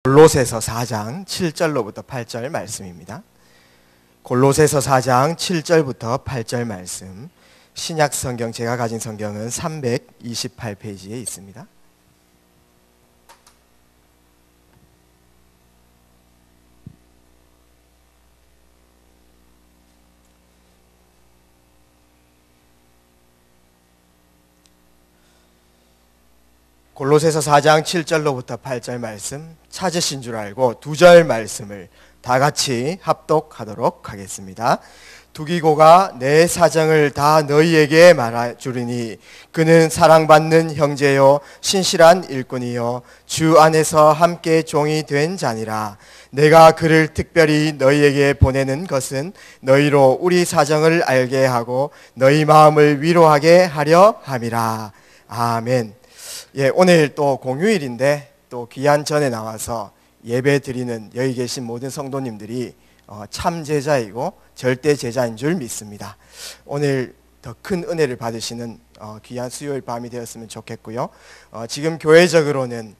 골로새서 4장 7절로부터 8절 말씀입니다. 골로새서 4장 7절부터 8절 말씀, 신약 성경, 제가 가진 성경은 328페이지에 있습니다. 골로새서 4장 7절로부터 8절 말씀 찾으신 줄 알고 두 절 말씀을 다 같이 합독하도록 하겠습니다. 두기고가 내 사정을 다 너희에게 말해주리니 그는 사랑받는 형제요 신실한 일꾼이요 주 안에서 함께 종이 된 자니라. 내가 그를 특별히 너희에게 보내는 것은 너희로 우리 사정을 알게 하고 너희 마음을 위로하게 하려 함이라. 아멘. 예, 오늘 또 공휴일인데 또 귀한 전에 나와서 예배 드리는 여기 계신 모든 성도님들이 참 제자이고 절대 제자인 줄 믿습니다. 오늘 더 큰 은혜를 받으시는 귀한 수요일 밤이 되었으면 좋겠고요. 지금 교회적으로는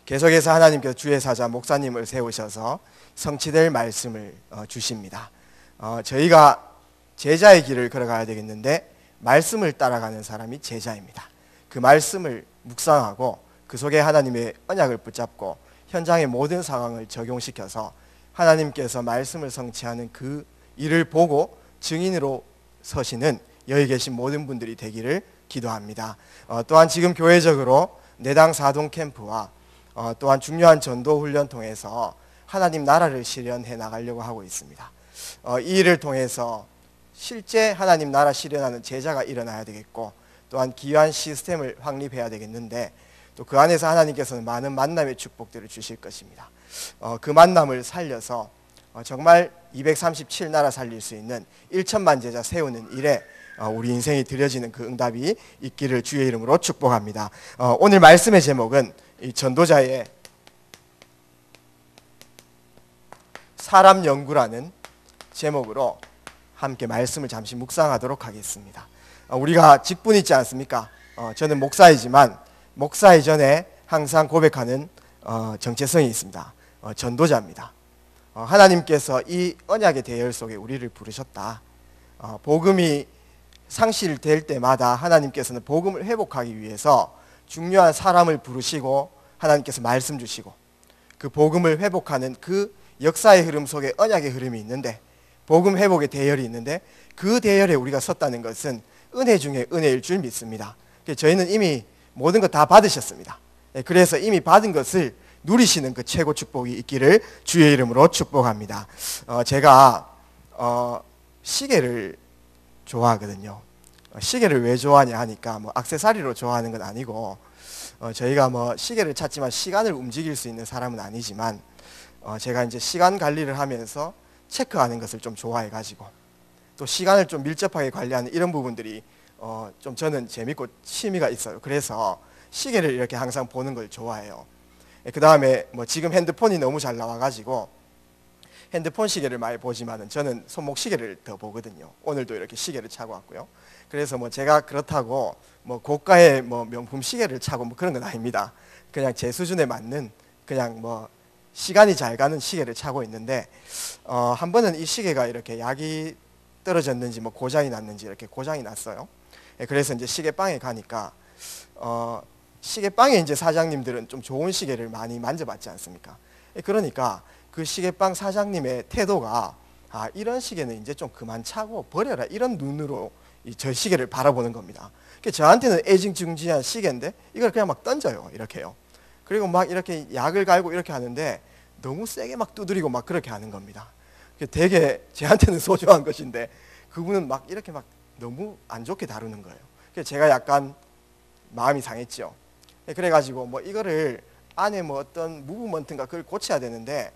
계속해서 하나님께서 주의 사자 목사님을 세우셔서 성취될 말씀을 주십니다. 저희가 제자의 길을 걸어가야 되겠는데 말씀을 따라가는 사람이 제자입니다. 그 말씀을 묵상하고 그 속에 하나님의 언약을 붙잡고 현장의 모든 상황을 적용시켜서 하나님께서 말씀을 성취하는 그 일을 보고 증인으로 서시는 여기 계신 모든 분들이 되기를 기도합니다. 또한 지금 교회적으로 내당 사동 캠프와 또한 중요한 전도 훈련 통해서 하나님 나라를 실현해 나가려고 하고 있습니다. 이 일을 통해서 실제 하나님 나라 실현하는 제자가 일어나야 되겠고 또한 귀한 시스템을 확립해야 되겠는데 또 그 안에서 하나님께서는 많은 만남의 축복들을 주실 것입니다. 그 만남을 살려서 정말 237나라 살릴 수 있는 1천만 제자 세우는 일에 우리 인생이 드려지는 그 응답이 있기를 주의 이름으로 축복합니다. 오늘 말씀의 제목은 이 전도자의 사람 연구라는 제목으로 함께 말씀을 잠시 묵상하도록 하겠습니다. 우리가 직분이 있지 않습니까? 저는 목사이지만 목사 이전에 항상 고백하는 정체성이 있습니다. 전도자입니다. 하나님께서 이 언약의 대열 속에 우리를 부르셨다. 복음이 상실될 때마다 하나님께서는 복음을 회복하기 위해서 중요한 사람을 부르시고 하나님께서 말씀 주시고 그 복음을 회복하는 그 역사의 흐름 속에 언약의 흐름이 있는데 복음 회복의 대열이 있는데 그 대열에 우리가 섰다는 것은 은혜 중에 은혜일 줄 믿습니다. 저희는 이미 모든 것 다 받으셨습니다. 그래서 이미 받은 것을 누리시는 그 최고 축복이 있기를 주의 이름으로 축복합니다. 제가 시계를 좋아하거든요. 시계를 왜 좋아하냐 하니까 뭐 액세서리로 좋아하는 건 아니고 저희가 뭐 시계를 찾지만 시간을 움직일 수 있는 사람은 아니지만 제가 이제 시간 관리를 하면서 체크하는 것을 좀 좋아해가지고 또 시간을 좀 밀접하게 관리하는 이런 부분들이 좀 저는 재밌고 취미가 있어요. 그래서 시계를 이렇게 항상 보는 걸 좋아해요. 그 다음에 뭐 지금 핸드폰이 너무 잘 나와가지고 핸드폰 시계를 많이 보지만은 저는 손목 시계를 더 보거든요. 오늘도 이렇게 시계를 차고 왔고요. 그래서 뭐 제가 그렇다고 뭐 고가의 뭐 명품 시계를 차고 뭐 그런 건 아닙니다. 그냥 제 수준에 맞는 그냥 뭐 시간이 잘 가는 시계를 차고 있는데 한 번은 이 시계가 이렇게 약이 떨어졌는지 뭐 고장이 났는지 이렇게 고장이 났어요. 그래서 이제 시계방에 가니까 시계방에 이제 사장님들은 좀 좋은 시계를 많이 만져봤지 않습니까? 그러니까 그 시계방 사장님의 태도가 이런 시계는 이제 좀 그만 차고 버려라 이런 눈으로 저 시계를 바라보는 겁니다. 저한테는 애징중지한 시계인데 이걸 그냥 막 던져요. 이렇게요. 그리고 막 이렇게 약을 갈고 이렇게 하는데 너무 세게 막 두드리고 막 그렇게 하는 겁니다. 되게 제한테는 소중한 것인데 그분은 막 이렇게 막 너무 안 좋게 다루는 거예요. 그래서 제가 약간 마음이 상했죠. 그래가지고 뭐 이거를 안에 뭐 어떤 무브먼트인가 그걸 고쳐야 되는데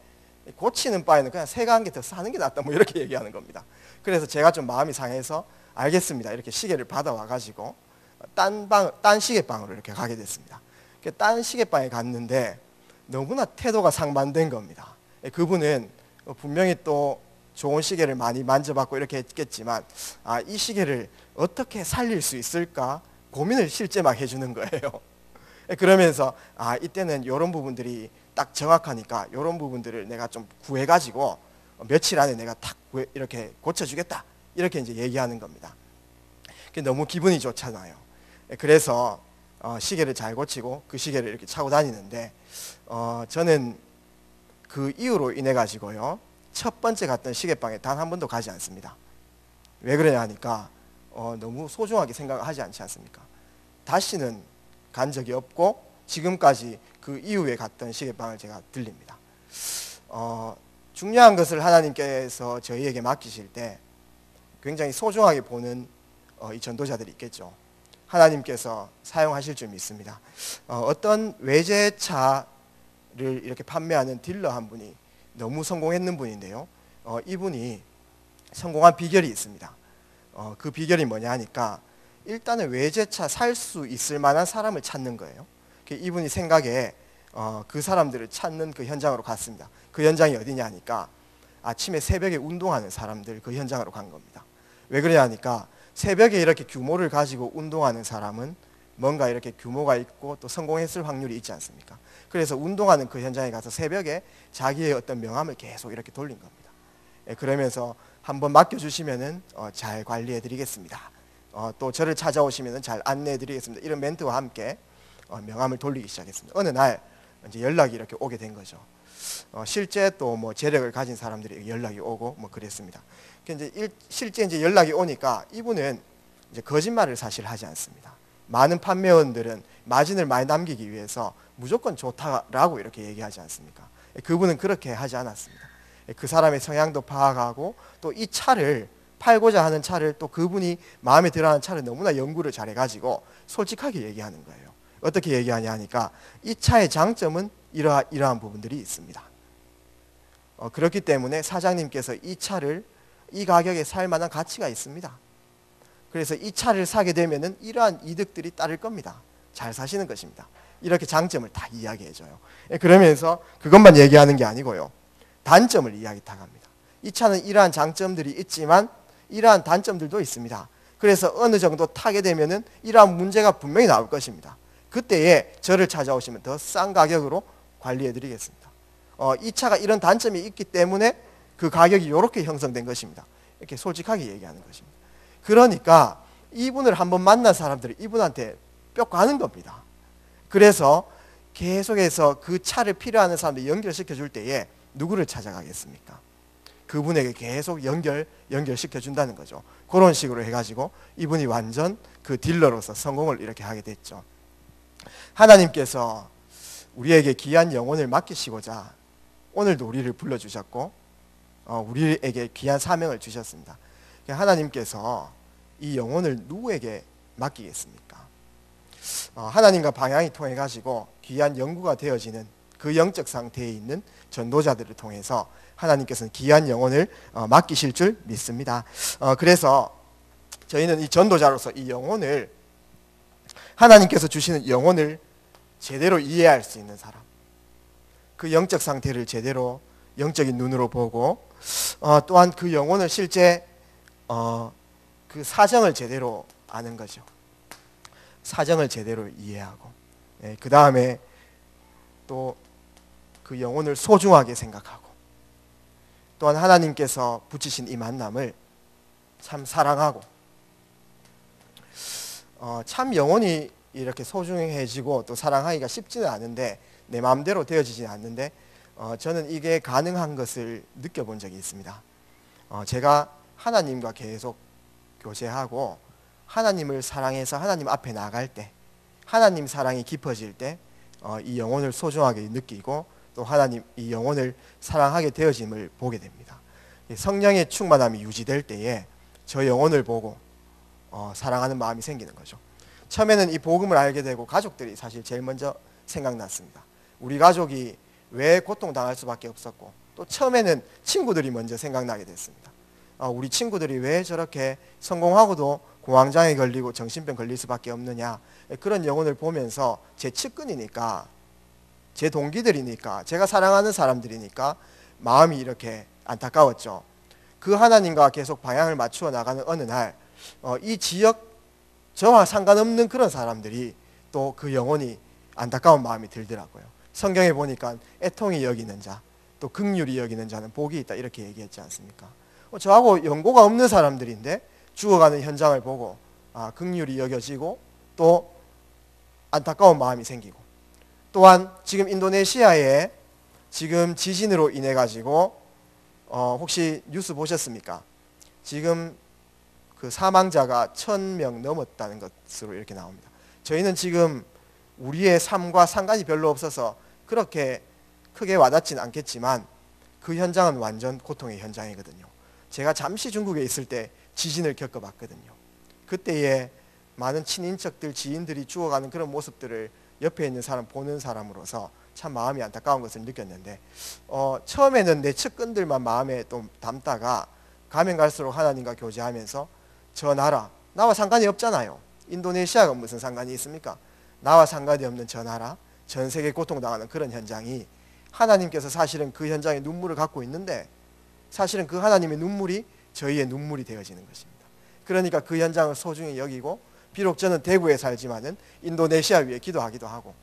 고치는 바에는 그냥 새가 한 개 더 사는 게 낫다 뭐 이렇게 얘기하는 겁니다. 그래서 제가 좀 마음이 상해서 알겠습니다. 이렇게 시계를 받아와가지고 딴 시계방으로 이렇게 가게 됐습니다. 딴 시계방에 갔는데 너무나 태도가 상반된 겁니다. 그분은 분명히 또 좋은 시계를 많이 만져봤고 이렇게 했겠지만 이 시계를 어떻게 살릴 수 있을까 고민을 실제 막 해주는 거예요. 그러면서 이때는 이런 부분들이 딱 정확하니까 이런 부분들을 내가 좀 구해가지고 며칠 안에 내가 딱 이렇게 고쳐주겠다, 이렇게 이제 얘기하는 겁니다. 너무 기분이 좋잖아요. 그래서 시계를 잘 고치고 그 시계를 이렇게 차고 다니는데 저는 그 이유로 인해 가지고요, 첫 번째 갔던 시계방에 단 한 번도 가지 않습니다. 왜 그러냐 하니까 너무 소중하게 생각하지 않지 않습니까? 다시는 간 적이 없고 지금까지 그 이후에 갔던 시계방을 제가 들립니다. 중요한 것을 하나님께서 저희에게 맡기실 때 굉장히 소중하게 보는 이 전도자들이 있겠죠. 하나님께서 사용하실 줄 믿습니다. 어떤 외제차를 이렇게 판매하는 딜러 한 분이 너무 성공했는 분인데요, 이분이 성공한 비결이 있습니다. 그 비결이 뭐냐 하니까 일단은 외제차 살 수 있을 만한 사람을 찾는 거예요. 이분이 생각에 그 사람들을 찾는 그 현장으로 갔습니다. 그 현장이 어디냐 하니까 아침에 새벽에 운동하는 사람들 그 현장으로 간 겁니다. 왜 그러냐 하니까 새벽에 이렇게 규모를 가지고 운동하는 사람은 뭔가 이렇게 규모가 있고 또 성공했을 확률이 있지 않습니까? 그래서 운동하는 그 현장에 가서 새벽에 자기의 어떤 명함을 계속 이렇게 돌린 겁니다. 그러면서 한번 맡겨주시면은 잘 관리해 드리겠습니다. 또 저를 찾아오시면은 잘 안내해 드리겠습니다. 이런 멘트와 함께 명함을 돌리기 시작했습니다. 어느 날 이제 연락이 이렇게 오게 된 거죠. 실제 또 뭐 재력을 가진 사람들이 연락이 오고 뭐 그랬습니다. 실제 이제 연락이 오니까 이분은 이제 거짓말을 사실 하지 않습니다. 많은 판매원들은 마진을 많이 남기기 위해서 무조건 좋다라고 이렇게 얘기하지 않습니까? 그분은 그렇게 하지 않았습니다. 그 사람의 성향도 파악하고 또 이 차를 팔고자 하는 차를 또 그분이 마음에 들어하는 차를 너무나 연구를 잘해가지고 솔직하게 얘기하는 거예요. 어떻게 얘기하냐 하니까 이 차의 장점은 이러한 부분들이 있습니다. 그렇기 때문에 사장님께서 이 차를 이 가격에 살 만한 가치가 있습니다. 그래서 이 차를 사게 되면은 이러한 이득들이 따를 겁니다. 잘 사시는 것입니다. 이렇게 장점을 다 이야기해줘요. 그러면서 그것만 얘기하는 게 아니고요, 단점을 이야기 다 합니다. 이 차는 이러한 장점들이 있지만 이러한 단점들도 있습니다. 그래서 어느 정도 타게 되면은 이러한 문제가 분명히 나올 것입니다. 그때에 저를 찾아오시면 더 싼 가격으로 관리해 드리겠습니다. 이 차가 이런 단점이 있기 때문에 그 가격이 이렇게 형성된 것입니다. 이렇게 솔직하게 얘기하는 것입니다. 그러니까 이분을 한번 만난 사람들이 이분한테 뼈 가는 겁니다. 그래서 계속해서 그 차를 필요하는 사람들 연결시켜 줄 때에 누구를 찾아가겠습니까? 그분에게 계속 연결시켜 준다는 거죠. 그런 식으로 해가지고 이분이 완전 그 딜러로서 성공을 이렇게 하게 됐죠. 하나님께서 우리에게 귀한 영혼을 맡기시고자 오늘도 우리를 불러주셨고 우리에게 귀한 사명을 주셨습니다. 하나님께서 이 영혼을 누구에게 맡기겠습니까? 하나님과 방향이 통해 가지고 귀한 연구가 되어지는 그 영적 상태에 있는 전도자들을 통해서 하나님께서는 귀한 영혼을 맡기실 줄 믿습니다. 그래서 저희는 이 전도자로서 이 영혼을, 하나님께서 주시는 영혼을 제대로 이해할 수 있는 사람, 그 영적 상태를 제대로 영적인 눈으로 보고 또한 그 영혼을 실제 그 사정을 제대로 아는 거죠. 사정을 제대로 이해하고 그 다음에 또 그 영혼을 소중하게 생각하고 또한 하나님께서 붙이신 이 만남을 참 사랑하고 참 영혼이 이렇게 소중해지고 또 사랑하기가 쉽지는 않은데 내 마음대로 되어지지는 않는데 저는 이게 가능한 것을 느껴본 적이 있습니다. 제가 하나님과 계속 교제하고 하나님을 사랑해서 하나님 앞에 나갈 때 하나님 사랑이 깊어질 때 이 영혼을 소중하게 느끼고 또 하나님 이 영혼을 사랑하게 되어짐을 보게 됩니다. 성령의 충만함이 유지될 때에 저 영혼을 보고 사랑하는 마음이 생기는 거죠. 처음에는 이 복음을 알게 되고 가족들이 사실 제일 먼저 생각났습니다. 우리 가족이 왜 고통당할 수밖에 없었고 또 처음에는 친구들이 먼저 생각나게 됐습니다. 우리 친구들이 왜 저렇게 성공하고도 공황장애 걸리고 정신병 걸릴 수밖에 없느냐, 그런 영혼을 보면서 제 측근이니까 제 동기들이니까 제가 사랑하는 사람들이니까 마음이 이렇게 안타까웠죠. 그 하나님과 계속 방향을 맞추어 나가는 어느 날 이 지역 저와 상관없는 그런 사람들이 또 그 영혼이 안타까운 마음이 들더라고요. 성경에 보니까 애통이 여기는 자, 또 긍휼히 여기는 자는 복이 있다 이렇게 얘기했지 않습니까? 저하고 연고가 없는 사람들인데 죽어가는 현장을 보고 긍휼히 여겨지고 또 안타까운 마음이 생기고, 또한 지금 인도네시아에 지금 지진으로 인해 가지고 혹시 뉴스 보셨습니까? 지금 그 사망자가 1,000명 넘었다는 것으로 이렇게 나옵니다. 저희는 지금 우리의 삶과 상관이 별로 없어서 그렇게 크게 와닿지는 않겠지만 그 현장은 완전 고통의 현장이거든요. 제가 잠시 중국에 있을 때 지진을 겪어봤거든요. 그때에 많은 친인척들, 지인들이 죽어가는 그런 모습들을 옆에 있는 사람, 보는 사람으로서 참 마음이 안타까운 것을 느꼈는데, 처음에는 내 측근들만 마음에 또 담다가 가면 갈수록 하나님과 교제하면서 저 나라, 나와 상관이 없잖아요. 인도네시아가 무슨 상관이 있습니까? 나와 상관이 없는 저 나라, 전 세계 고통당하는 그런 현장이 하나님께서 사실은 그 현장에 눈물을 갖고 있는데 사실은 그 하나님의 눈물이 저희의 눈물이 되어지는 것입니다. 그러니까 그 현장을 소중히 여기고, 비록 저는 대구에 살지만은 인도네시아 위해 기도하기도 하고,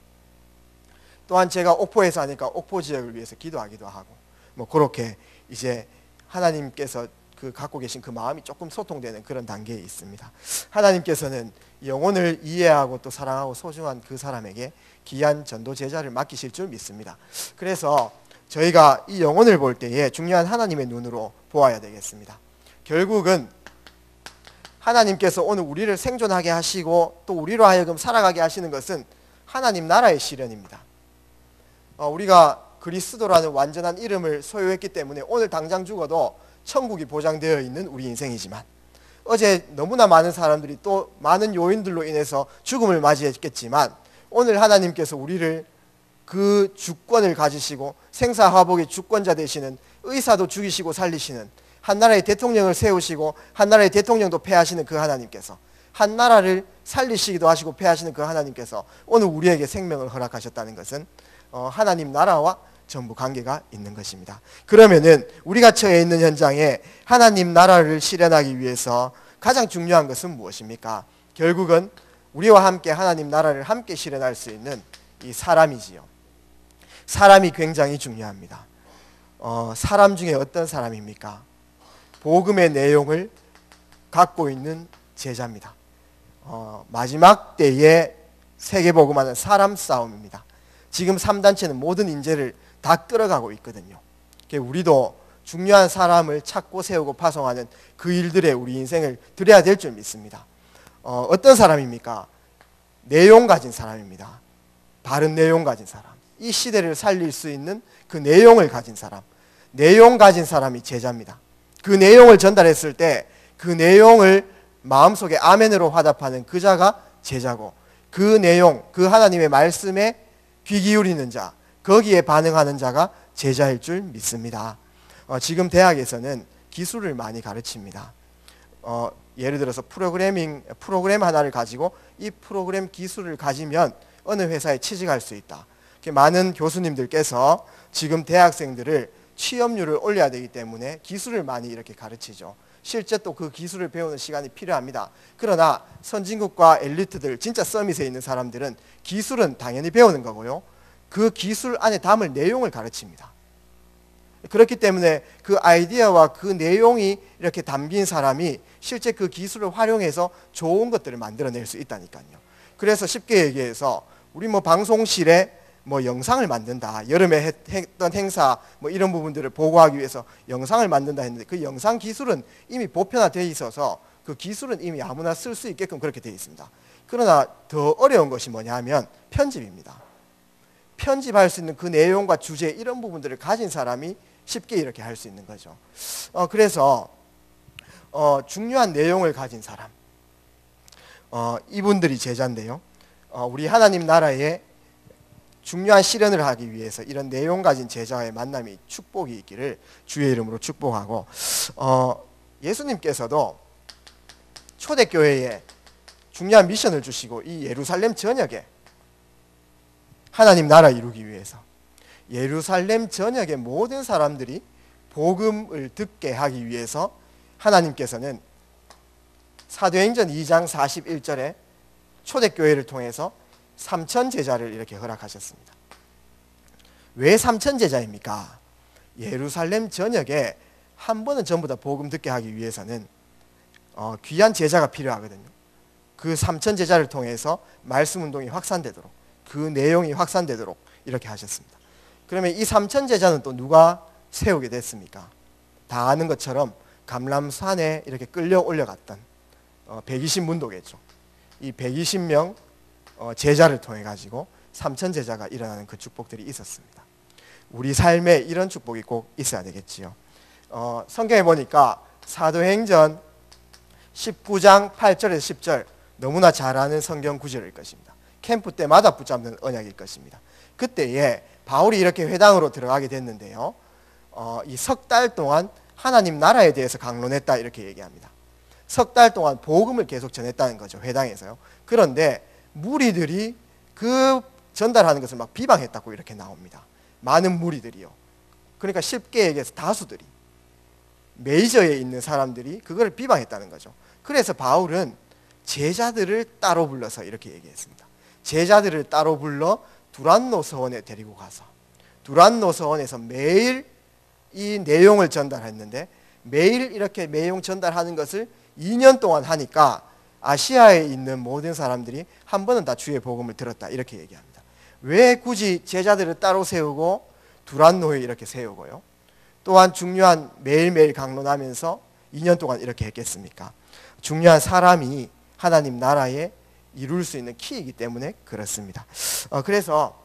또한 제가 옥포에 사니까 옥포 지역을 위해서 기도하기도 하고, 뭐 그렇게 이제 하나님께서 그 갖고 계신 그 마음이 조금 소통되는 그런 단계에 있습니다. 하나님께서는 영혼을 이해하고 또 사랑하고 소중한 그 사람에게 귀한 전도 제자를 맡기실 줄 믿습니다. 그래서 저희가 이 영혼을 볼 때에 중요한 하나님의 눈으로 보아야 되겠습니다. 결국은 하나님께서 오늘 우리를 생존하게 하시고 또 우리로 하여금 살아가게 하시는 것은 하나님 나라의 실현입니다. 우리가 그리스도라는 완전한 이름을 소유했기 때문에 오늘 당장 죽어도 천국이 보장되어 있는 우리 인생이지만, 어제 너무나 많은 사람들이 또 많은 요인들로 인해서 죽음을 맞이했겠지만 오늘 하나님께서 우리를 그 주권을 가지시고 생사화복의 주권자 되시는, 의사도 죽이시고 살리시는, 한 나라의 대통령을 세우시고 한 나라의 대통령도 폐하시는 그 하나님께서, 한 나라를 살리시기도 하시고 폐하시는 그 하나님께서 오늘 우리에게 생명을 허락하셨다는 것은 하나님 나라와 전부 관계가 있는 것입니다. 그러면은 우리가 처해 있는 현장에 하나님 나라를 실현하기 위해서 가장 중요한 것은 무엇입니까? 결국은 우리와 함께 하나님 나라를 함께 실현할 수 있는 이 사람이지요. 사람이 굉장히 중요합니다. 사람 중에 어떤 사람입니까? 복음의 내용을 갖고 있는 제자입니다. 마지막 때에 세계복음화는 사람 싸움입니다. 지금 3단체는 모든 인재를 다 끌어가고 있거든요. 우리도 중요한 사람을 찾고 세우고 파송하는 그 일들에 우리 인생을 들여야 될 줄 믿습니다. 어떤 사람입니까? 내용 가진 사람입니다. 바른 내용 가진 사람, 이 시대를 살릴 수 있는 그 내용을 가진 사람, 내용 가진 사람이 제자입니다. 그 내용을 전달했을 때 그 내용을 마음속에 아멘으로 화답하는 그 자가 제자고, 그 내용, 그 하나님의 말씀에 귀 기울이는 자, 거기에 반응하는 자가 제자일 줄 믿습니다. 지금 대학에서는 기술을 많이 가르칩니다. 예를 들어서 프로그램 하나를 가지고 이 프로그램 기술을 가지면 어느 회사에 취직할 수 있다. 많은 교수님들께서 지금 대학생들을 취업률을 올려야 되기 때문에 기술을 많이 이렇게 가르치죠. 실제 또 그 기술을 배우는 시간이 필요합니다. 그러나 선진국과 엘리트들, 진짜 서밋에 있는 사람들은 기술은 당연히 배우는 거고요, 그 기술 안에 담을 내용을 가르칩니다. 그렇기 때문에 그 아이디어와 그 내용이 이렇게 담긴 사람이 실제 그 기술을 활용해서 좋은 것들을 만들어낼 수 있다니까요. 그래서 쉽게 얘기해서 우리 방송실에 영상을 만든다, 여름에 했던 행사 이런 부분들을 보고하기 위해서 영상을 만든다 했는데, 그 영상 기술은 이미 보편화되어 있어서 그 기술은 이미 아무나 쓸 수 있게끔 그렇게 되어 있습니다. 그러나 더 어려운 것이 뭐냐 하면 편집입니다. 편집할 수 있는 그 내용과 주제, 이런 부분들을 가진 사람이 쉽게 이렇게 할 수 있는 거죠. 그래서 중요한 내용을 가진 사람, 이분들이 제자인데요, 우리 하나님 나라에 중요한 실현을 하기 위해서 이런 내용 가진 제자와의 만남이 축복이 있기를 주의 이름으로 축복하고, 예수님께서도 초대교회에 중요한 미션을 주시고 이 예루살렘 전역에 하나님 나라 이루기 위해서 예루살렘 전역의 모든 사람들이 복음을 듣게 하기 위해서 하나님께서는 사도행전 2장 41절에 초대교회를 통해서 삼천 제자를 이렇게 허락하셨습니다. 왜 삼천 제자입니까? 예루살렘 전역에 한 번은 전부 다 복음 듣게 하기 위해서는 귀한 제자가 필요하거든요. 그 삼천 제자를 통해서 말씀 운동이 확산되도록, 그 내용이 확산되도록 이렇게 하셨습니다. 그러면 이 삼천 제자는 또 누가 세우게 됐습니까? 다 아는 것처럼 감람산에 이렇게 끌려 올려갔던 120문도겠죠. 이 120명 제자를 통해 가지고 삼천 제자가 일어나는 그 축복들이 있었습니다. 우리 삶에 이런 축복이 꼭 있어야 되겠지요. 성경에 보니까 사도행전 19장 8절에서 10절 너무나 잘 아는 성경 구절일 것입니다. 캠프 때마다 붙잡는 언약일 것입니다. 그때에 바울이 이렇게 회당으로 들어가게 됐는데요. 이 석 달 동안 하나님 나라에 대해서 강론했다 이렇게 얘기합니다. 석 달 동안 복음을 계속 전했다는 거죠. 회당에서요. 그런데 무리들이 그 전달하는 것을 막 비방했다고 이렇게 나옵니다. 많은 무리들이요. 그러니까 쉽게 얘기해서 다수들이, 메이저에 있는 사람들이 그걸 비방했다는 거죠. 그래서 바울은 제자들을 따로 불러서 이렇게 얘기했습니다. 제자들을 따로 불러 두란노 서원에 데리고 가서 두란노 서원에서 매일 이 내용을 전달했는데, 매일 이렇게 내용 전달하는 것을 2년 동안 하니까 아시아에 있는 모든 사람들이 한 번은 다 주의 복음을 들었다 이렇게 얘기합니다. 왜 굳이 제자들을 따로 세우고 두란노에 이렇게 세우고요, 또한 중요한 매일매일 강론하면서 2년 동안 이렇게 했겠습니까? 중요한 사람이 하나님 나라에 이룰 수 있는 키이기 때문에 그렇습니다. 그래서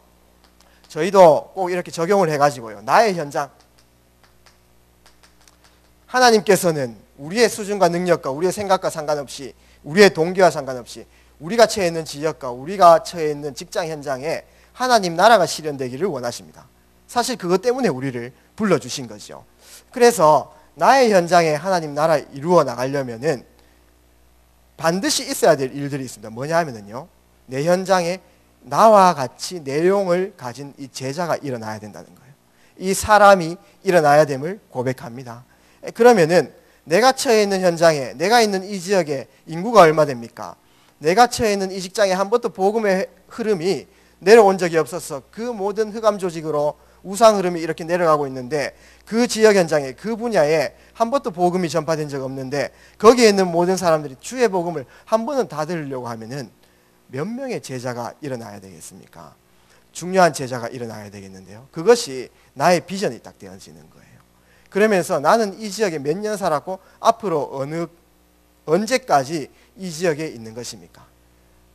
저희도 꼭 이렇게 적용을 해가지고요, 나의 현장, 하나님께서는 우리의 수준과 능력과 우리의 생각과 상관없이, 우리의 동기와 상관없이 우리가 처해 있는 지역과 우리가 처해 있는 직장 현장에 하나님 나라가 실현되기를 원하십니다. 사실 그것 때문에 우리를 불러주신 거죠. 그래서 나의 현장에 하나님 나라 이루어 나가려면은 반드시 있어야 될 일들이 있습니다. 뭐냐 하면은요, 내 현장에 나와 같이 내용을 가진 이 제자가 일어나야 된다는 거예요. 이 사람이 일어나야 됨을 고백합니다. 그러면은 내가 처해 있는 현장에, 내가 있는 이 지역에 인구가 얼마 됩니까? 내가 처해 있는 이 직장에 한 번도 복음의 흐름이 내려온 적이 없어서 그 모든 흑암 조직으로 우상 흐름이 이렇게 내려가고 있는데, 그 지역 현장에, 그 분야에 한 번도 복음이 전파된 적 없는데 거기에 있는 모든 사람들이 주의 복음을 한 번은 다 들으려고 하면은 몇 명의 제자가 일어나야 되겠습니까? 중요한 제자가 일어나야 되겠는데요, 그것이 나의 비전이 딱 되어지는 거예요. 그러면서 나는 이 지역에 몇 년 살았고 앞으로 언제까지 이 지역에 있는 것입니까?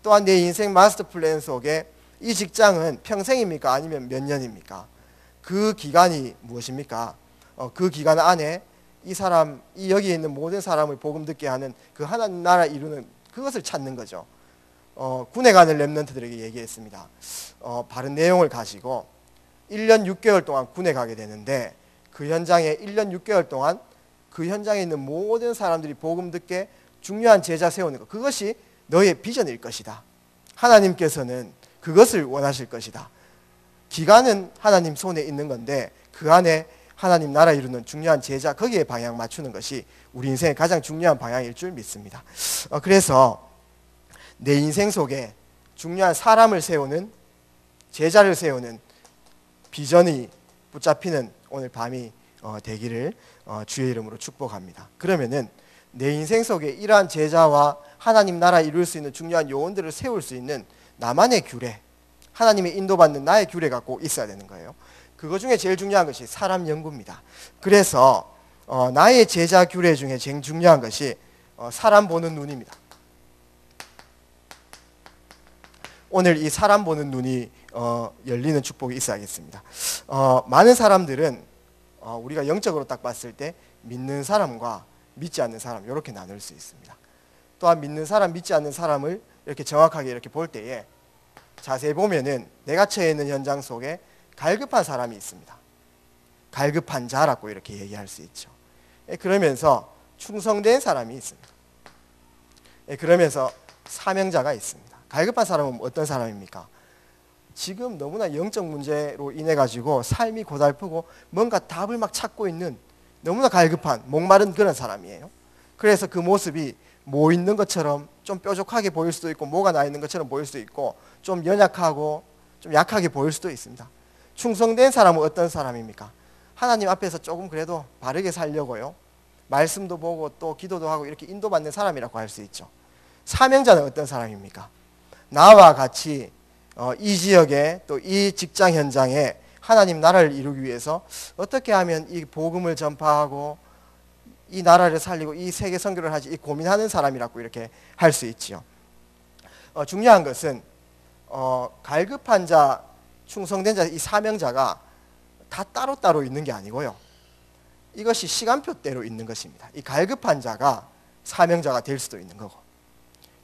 또한 내 인생 마스터 플랜 속에 이 직장은 평생입니까? 아니면 몇 년입니까? 그 기간이 무엇입니까? 그 기간 안에 이 사람, 이 여기에 있는 모든 사람을 복음 듣게 하는 그 하나님 나라 이루는 그것을 찾는 거죠. 군에 가는 렘넌트들에게 얘기했습니다. 바른 내용을 가지고 1년 6개월 동안 군에 가게 되는데, 그 현장에 1년 6개월 동안 그 현장에 있는 모든 사람들이 복음 듣게 중요한 제자 세우는 것, 그것이 너의 비전일 것이다. 하나님께서는 그것을 원하실 것이다. 기간은 하나님 손에 있는 건데 그 안에 하나님 나라 이루는 중요한 제자, 거기에 방향 맞추는 것이 우리 인생의 가장 중요한 방향일 줄 믿습니다. 그래서 내 인생 속에 중요한 사람을 세우는, 제자를 세우는 비전이 붙잡히는 오늘 밤이 되기를 주의 이름으로 축복합니다. 그러면은 내 인생 속에 이러한 제자와 하나님 나라 이룰 수 있는 중요한 요원들을 세울 수 있는 나만의 규례, 하나님의 인도받는 나의 규례가 꼭 있어야 되는 거예요. 그거 중에 제일 중요한 것이 사람 연구입니다. 그래서 나의 제자 규례 중에 제일 중요한 것이 사람 보는 눈입니다. 오늘 이 사람 보는 눈이 열리는 축복이 있어야겠습니다. 많은 사람들은 우리가 영적으로 딱 봤을 때 믿는 사람과 믿지 않는 사람 이렇게 나눌 수 있습니다. 또한 믿는 사람, 믿지 않는 사람을 이렇게 정확하게 이렇게 볼 때에 자세히 보면은 내가 처해 있는 현장 속에 갈급한 사람이 있습니다. 갈급한 자라고 이렇게 얘기할 수 있죠. 그러면서 충성된 사람이 있습니다. 그러면서 사명자가 있습니다. 갈급한 사람은 어떤 사람입니까? 지금 너무나 영적 문제로 인해 가지고 삶이 고달프고 뭔가 답을 막 찾고 있는 너무나 갈급한, 목마른 그런 사람이에요. 그래서 그 모습이 뭐 있는 것처럼 좀 뾰족하게 보일 수도 있고 뭐가 나 있는 것처럼 보일 수도 있고 좀 연약하고 좀 약하게 보일 수도 있습니다. 충성된 사람은 어떤 사람입니까? 하나님 앞에서 조금 그래도 바르게 살려고요, 말씀도 보고 또 기도도 하고 이렇게 인도받는 사람이라고 할 수 있죠. 사명자는 어떤 사람입니까? 나와 같이 이 지역에 또 이 직장 현장에 하나님 나라를 이루기 위해서 어떻게 하면 이 복음을 전파하고 이 나라를 살리고 이 세계 선교를 하지, 이 고민하는 사람이라고 이렇게 할 수 있지요. 중요한 것은 갈급한 자, 충성된 자, 이 사명자가 다 따로따로 있는 게 아니고요, 이것이 시간표대로 있는 것입니다. 이 갈급한 자가 사명자가 될 수도 있는 거고,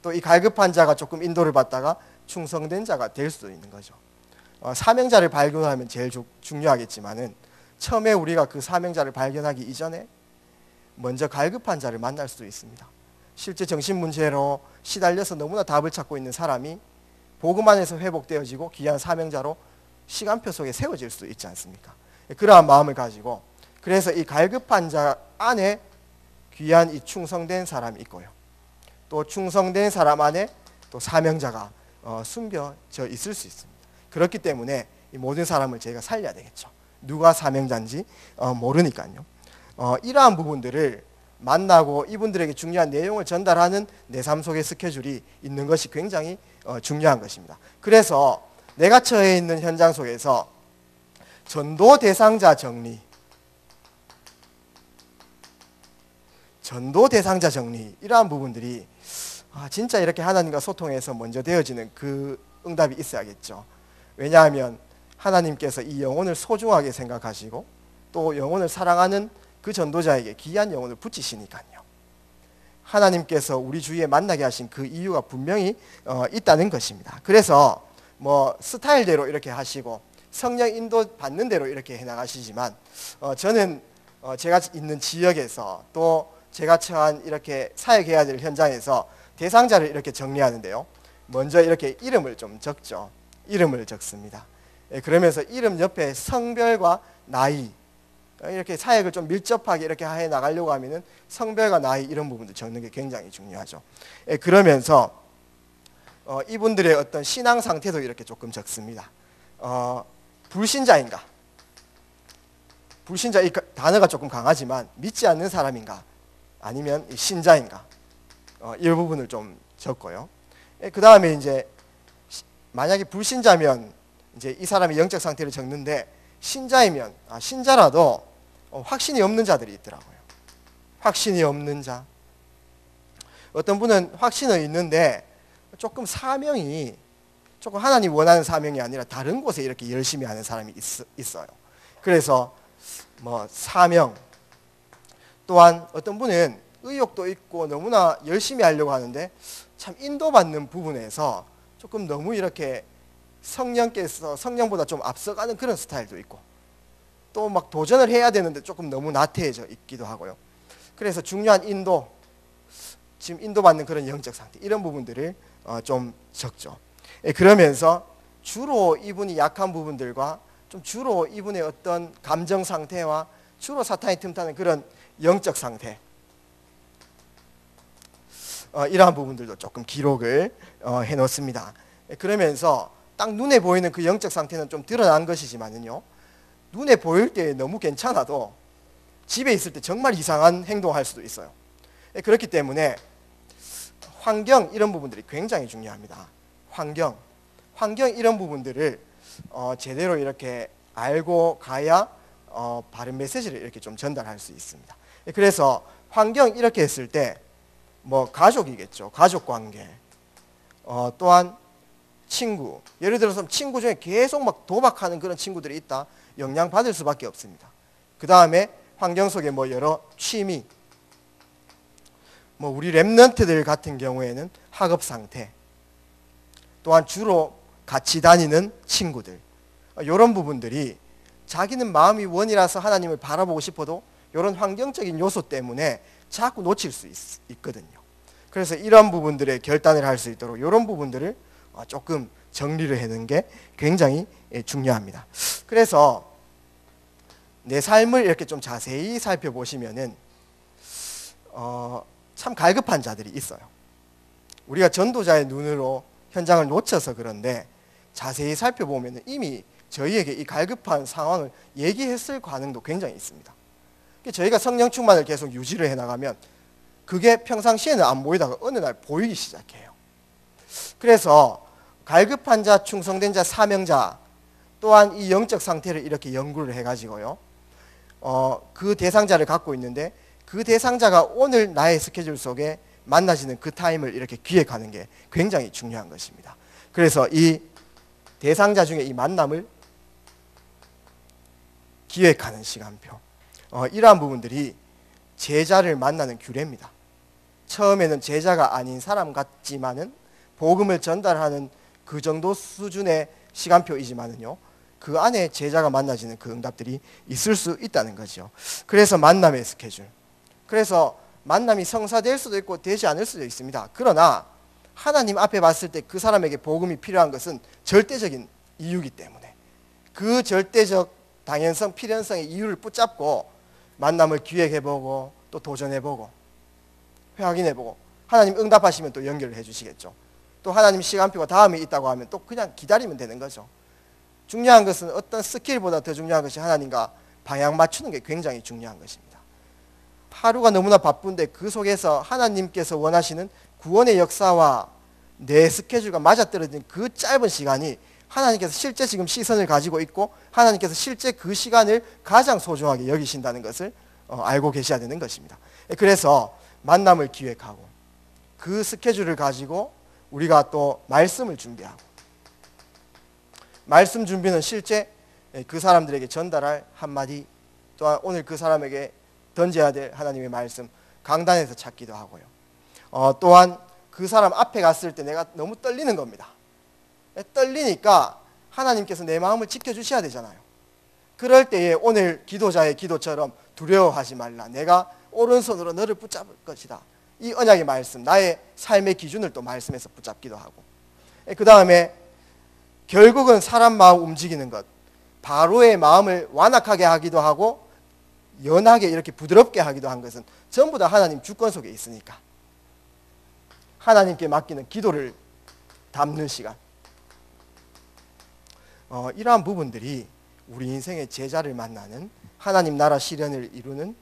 또 이 갈급한 자가 조금 인도를 받다가 충성된 자가 될 수도 있는 거죠. 사명자를 발견하면 제일 중요하겠지만은 처음에 우리가 그 사명자를 발견하기 이전에 먼저 갈급한 자를 만날 수도 있습니다. 실제 정신문제로 시달려서 너무나 답을 찾고 있는 사람이 복음 안에서 회복되어지고 귀한 사명자로 시간표 속에 세워질 수도 있지 않습니까? 그러한 마음을 가지고, 그래서 이 갈급한 자 안에 귀한 이 충성된 사람이 있고요, 또 충성된 사람 안에 또 사명자가 숨겨져 있을 수 있습니다. 그렇기 때문에 이 모든 사람을 저희가 살려야 되겠죠. 누가 사명자인지 모르니까요. 이러한 부분들을 만나고 이분들에게 중요한 내용을 전달하는 내 삶 속의 스케줄이 있는 것이 굉장히 중요한 것입니다. 그래서 내가 처해 있는 현장 속에서 전도 대상자 정리, 이러한 부분들이 진짜 이렇게 하나님과 소통해서 먼저 되어지는 그 응답이 있어야겠죠. 왜냐하면 하나님께서 이 영혼을 소중하게 생각하시고 또 영혼을 사랑하는 그 전도자에게 귀한 영혼을 붙이시니까요. 하나님께서 우리 주위에 만나게 하신 그 이유가 분명히 있다는 것입니다. 그래서 뭐 스타일대로 이렇게 하시고 성령 인도 받는 대로 이렇게 해나가시지만 저는 제가 있는 지역에서 또 제가 처한 이렇게 사역해야 될 현장에서 대상자를 이렇게 정리하는데요, 먼저 이렇게 이름을 좀 적죠. 이름을 적습니다. 그러면서 이름 옆에 성별과 나이, 이렇게 사역을 좀 밀접하게 이렇게 해 나가려고 하면은 성별과 나이 이런 부분도 적는 게 굉장히 중요하죠. 그러면서 이분들의 어떤 신앙 상태도 이렇게 조금 적습니다. 불신자인가? 불신자 이 단어가 조금 강하지만 믿지 않는 사람인가? 아니면 신자인가? 이 부분을 좀 적고요. 그 다음에 이제 만약에 불신자면 이제 이 사람의 영적 상태를 적는데, 신자이면 신자라도 확신이 없는 자들이 있더라고요. 확신이 없는 자. 어떤 분은 확신은 있는데 조금 사명이 조금 하나님 원하는 사명이 아니라 다른 곳에 이렇게 열심히 하는 사람이 있어요. 그래서 뭐 사명, 또한 어떤 분은 의욕도 있고 너무나 열심히 하려고 하는데 참 인도받는 부분에서 조금 너무 이렇게 성령께서 성령보다 좀 앞서가는 그런 스타일도 있고, 또 막 도전을 해야 되는데 조금 너무 나태해져 있기도 하고요. 그래서 중요한 인도, 지금 인도받는 그런 영적 상태, 이런 부분들을 좀 적죠. 그러면서 주로 이분이 약한 부분들과 좀 주로 이분의 어떤 감정 상태와 주로 사탄이 틈타는 그런 영적 상태, 이러한 부분들도 조금 기록을 해놓습니다. 그러면서 딱 눈에 보이는 그 영적 상태는 좀 드러난 것이지만은요, 눈에 보일 때 너무 괜찮아도 집에 있을 때 정말 이상한 행동을 할 수도 있어요. 그렇기 때문에 환경, 이런 부분들이 굉장히 중요합니다. 환경 이런 부분들을 제대로 이렇게 알고 가야 바른 메시지를 이렇게 좀 전달할 수 있습니다. 그래서 환경 이렇게 했을 때 뭐 가족이겠죠. 가족 관계, 또한 친구, 예를 들어서 친구 중에 계속 막 도박하는 그런 친구들이 있다, 영향받을 수밖에 없습니다. 그 다음에 환경 속에 뭐 여러 취미, 뭐 우리 랩런트들 같은 경우에는 학업 상태, 또한 주로 같이 다니는 친구들, 이런 부분들이 자기는 마음이 원이라서 하나님을 바라보고 싶어도 이런 환경적인 요소 때문에 자꾸 놓칠 수 있거든요. 그래서 이런 부분들에 결단을 할 수 있도록 이런 부분들을 조금 정리를 해놓은 게 굉장히 중요합니다. 그래서 내 삶을 이렇게 좀 자세히 살펴보시면은 참 갈급한 자들이 있어요. 우리가 전도자의 눈으로 현장을 놓쳐서 그런데 자세히 살펴보면 이미 저희에게 이 갈급한 상황을 얘기했을 가능도 굉장히 있습니다. 저희가 성령 충만을 계속 유지를 해나가면 그게 평상시에는 안 보이다가 어느 날 보이기 시작해요. 그래서 갈급한 자, 충성된 자, 사명자 또한 이 영적 상태를 이렇게 연구를 해가지고요. 그 대상자를 갖고 있는데 그 대상자가 오늘 나의 스케줄 속에 만나지는 그 타임을 이렇게 기획하는 게 굉장히 중요한 것입니다. 그래서 이 대상자 중에 이 만남을 기획하는 시간표, 이러한 부분들이 제자를 만나는 규례입니다. 처음에는 제자가 아닌 사람 같지만은 복음을 전달하는 그 정도 수준의 시간표이지만은요, 그 안에 제자가 만나지는 그 응답들이 있을 수 있다는 거죠. 그래서 만남의 스케줄. 그래서 만남이 성사될 수도 있고 되지 않을 수도 있습니다. 그러나 하나님 앞에 봤을 때 그 사람에게 복음이 필요한 것은 절대적인 이유이기 때문에 그 절대적 당연성, 필연성의 이유를 붙잡고 만남을 기획해보고 또 도전해보고 확인해보고 하나님 응답하시면 또 연결을 해주시겠죠. 또 하나님 시간표가 다음에 있다고 하면 또 그냥 기다리면 되는 거죠. 중요한 것은 어떤 스킬보다 더 중요한 것이 하나님과 방향 맞추는 게 굉장히 중요한 것입니다. 하루가 너무나 바쁜데 그 속에서 하나님께서 원하시는 구원의 역사와 내 스케줄과 맞아떨어진 그 짧은 시간이 하나님께서 실제 지금 시선을 가지고 있고 하나님께서 실제 그 시간을 가장 소중하게 여기신다는 것을 알고 계셔야 되는 것입니다. 그래서 만남을 기획하고 그 스케줄을 가지고 우리가 또 말씀을 준비하고 말씀 준비는 실제 그 사람들에게 전달할 한마디 또한 오늘 그 사람에게 던져야 될 하나님의 말씀 강단에서 찾기도 하고요. 또한 그 사람 앞에 갔을 때 내가 너무 떨리는 겁니다. 떨리니까 하나님께서 내 마음을 지켜주셔야 되잖아요. 그럴 때에 오늘 기도자의 기도처럼 두려워하지 말라. 내가 오른손으로 너를 붙잡을 것이다. 이 언약의 말씀, 나의 삶의 기준을 또 말씀에서 붙잡기도 하고 그 다음에 결국은 사람 마음 움직이는 것, 바로의 마음을 완악하게 하기도 하고 연하게 이렇게 부드럽게 하기도 한 것은 전부 다 하나님 주권 속에 있으니까 하나님께 맡기는 기도를 담는 시간, 이러한 부분들이 우리 인생의 제자를 만나는 하나님 나라 실현을 이루는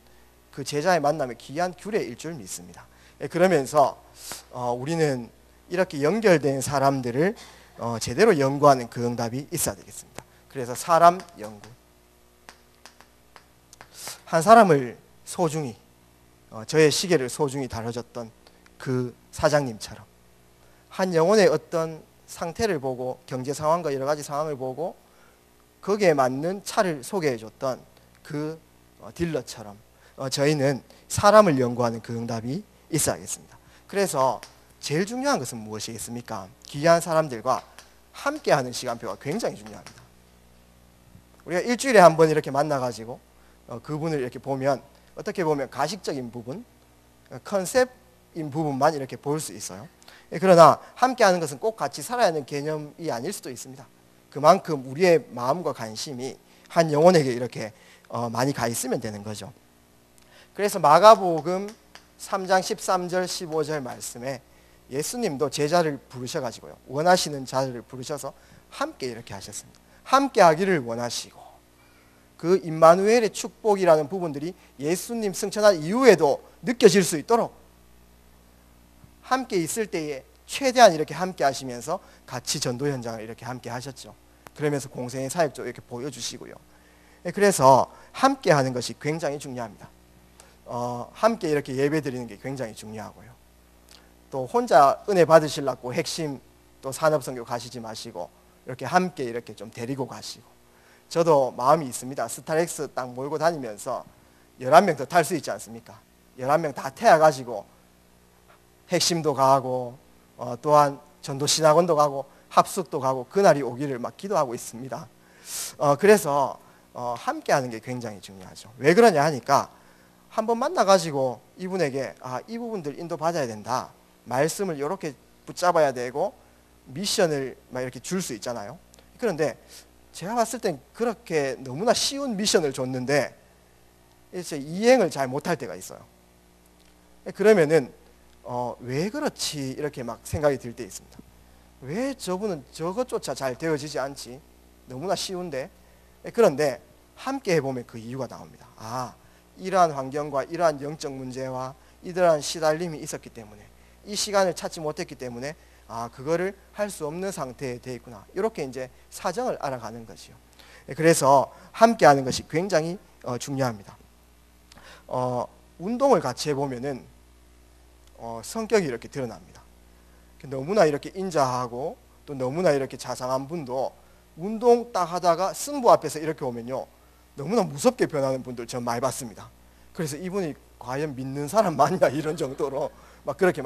그 제자의 만남의 귀한 규례일 줄 믿습니다. 그러면서 우리는 이렇게 연결된 사람들을 제대로 연구하는 그 응답이 있어야 되겠습니다. 그래서 사람 연구, 한 사람을 소중히 저의 시계를 소중히 다뤄줬던 그 사장님처럼 한 영혼의 어떤 상태를 보고 경제 상황과 여러 가지 상황을 보고 거기에 맞는 차를 소개해줬던 그 딜러처럼 저희는 사람을 연구하는 그 응답이 있어야겠습니다. 그래서 제일 중요한 것은 무엇이겠습니까? 귀한 사람들과 함께하는 시간표가 굉장히 중요합니다. 우리가 일주일에 한 번 이렇게 만나가지고 그분을 이렇게 보면 어떻게 보면 가식적인 부분, 컨셉인 부분만 이렇게 볼 수 있어요. 그러나 함께하는 것은 꼭 같이 살아야 하는 개념이 아닐 수도 있습니다. 그만큼 우리의 마음과 관심이 한 영혼에게 이렇게 많이 가 있으면 되는 거죠. 그래서 마가복음 3장 13절 15절 말씀에 예수님도 제자를 부르셔가지고요, 원하시는 자를 부르셔서 함께 이렇게 하셨습니다. 함께 하기를 원하시고 그 임마누엘의 축복이라는 부분들이 예수님 승천한 이후에도 느껴질 수 있도록 함께 있을 때에 최대한 이렇게 함께 하시면서 같이 전도 현장을 이렇게 함께 하셨죠. 그러면서 공생의 사역도 이렇게 보여주시고요. 그래서 함께 하는 것이 굉장히 중요합니다. 함께 이렇게 예배 드리는 게 굉장히 중요하고요. 또 혼자 은혜 받으시려고 핵심 또 산업선교 가시지 마시고 이렇게 함께 이렇게 좀 데리고 가시고, 저도 마음이 있습니다. 스타렉스 딱 몰고 다니면서 11명 더 탈 수 있지 않습니까? 11명 다 태워가지고 핵심도 가고 또한 전도신학원도 가고 합숙도 가고 그날이 오기를 막 기도하고 있습니다. 그래서 함께하는 게 굉장히 중요하죠. 왜 그러냐 하니까 한번 만나가지고 이분에게 이 부분들 인도받아야 된다, 말씀을 이렇게 붙잡아야 되고 미션을 막 이렇게 줄 수 있잖아요. 그런데 제가 봤을 땐 그렇게 너무나 쉬운 미션을 줬는데 이제 이행을 잘 못할 때가 있어요. 그러면은 왜 그렇지 이렇게 막 생각이 들 때 있습니다. 왜 저분은 저것조차 잘 되어지지 않지? 너무나 쉬운데. 그런데 함께 해보면 그 이유가 나옵니다. 아, 이러한 환경과 이러한 영적 문제와 이러한 시달림이 있었기 때문에, 이 시간을 찾지 못했기 때문에, 아, 그거를 할 수 없는 상태에 돼 있구나. 이렇게 이제 사정을 알아가는 거지요. 그래서 함께 하는 것이 굉장히 중요합니다. 운동을 같이 해보면은 성격이 이렇게 드러납니다. 너무나 이렇게 인자하고 또 너무나 이렇게 자상한 분도 운동 딱 하다가 승부 앞에서 이렇게 오면요, 너무나 무섭게 변하는 분들 전 많이 봤습니다. 그래서 이분이 과연 믿는 사람 맞냐 이런 정도로 막 그렇게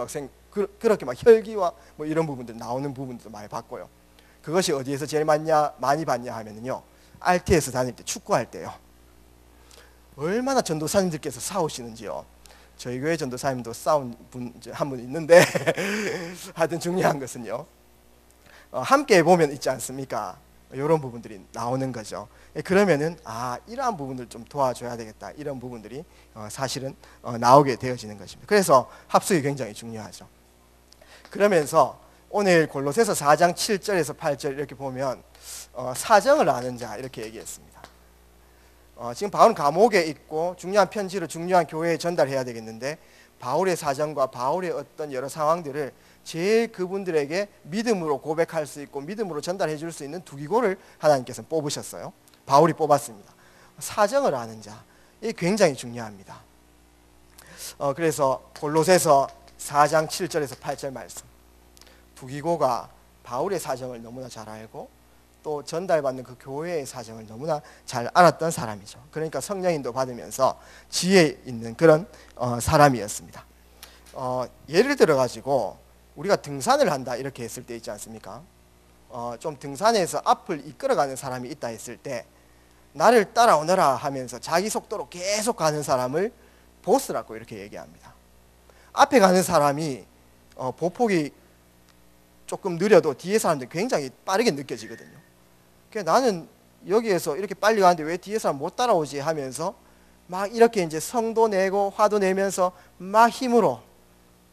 그렇게 막 혈기와 뭐 이런 부분들 나오는 부분들도 많이 봤고요. 그것이 어디에서 제일 많이 봤냐 하면은요, RTS 다닐 때, 축구할 때요. 얼마나 전도사님들께서 싸우시는지요. 저희 교회 전도사님도 싸운 분 한 분 있는데 하여튼 중요한 것은요, 함께 해보면 있지 않습니까? 이런 부분들이 나오는 거죠. 그러면은 아, 이러한 부분들 좀 도와줘야 되겠다, 이런 부분들이 사실은 나오게 되어지는 것입니다. 그래서 합숙이 굉장히 중요하죠. 그러면서 오늘 골로새서 4장 7절에서 8절 이렇게 보면 사정을 아는 자 이렇게 얘기했습니다. 지금 바울은 감옥에 있고 중요한 편지를 중요한 교회에 전달해야 되겠는데, 바울의 사정과 바울의 어떤 여러 상황들을 제일 그분들에게 믿음으로 고백할 수 있고 믿음으로 전달해 줄 수 있는 두기고를 하나님께서 뽑으셨어요. 바울이 뽑았습니다. 사정을 아는 자, 이게 굉장히 중요합니다. 그래서 골로새서 4장 7절에서 8절 말씀, 두기고가 바울의 사정을 너무나 잘 알고 또 전달받는 그 교회의 사정을 너무나 잘 알았던 사람이죠. 그러니까 성령인도 받으면서 지혜 있는 그런 사람이었습니다. 예를 들어 가지고 우리가 등산을 한다 이렇게 했을 때 있지 않습니까? 좀 등산에서 앞을 이끌어가는 사람이 있다 했을 때, 나를 따라오너라 하면서 자기 속도로 계속 가는 사람을 보스라고 이렇게 얘기합니다. 앞에 가는 사람이 보폭이 조금 느려도 뒤에 사람들 굉장히 빠르게 느껴지거든요. 그러니까 나는 여기에서 이렇게 빨리 가는데 왜 뒤에 사람 못 따라오지 하면서 막 이렇게 이제 성도 내고 화도 내면서 막 힘으로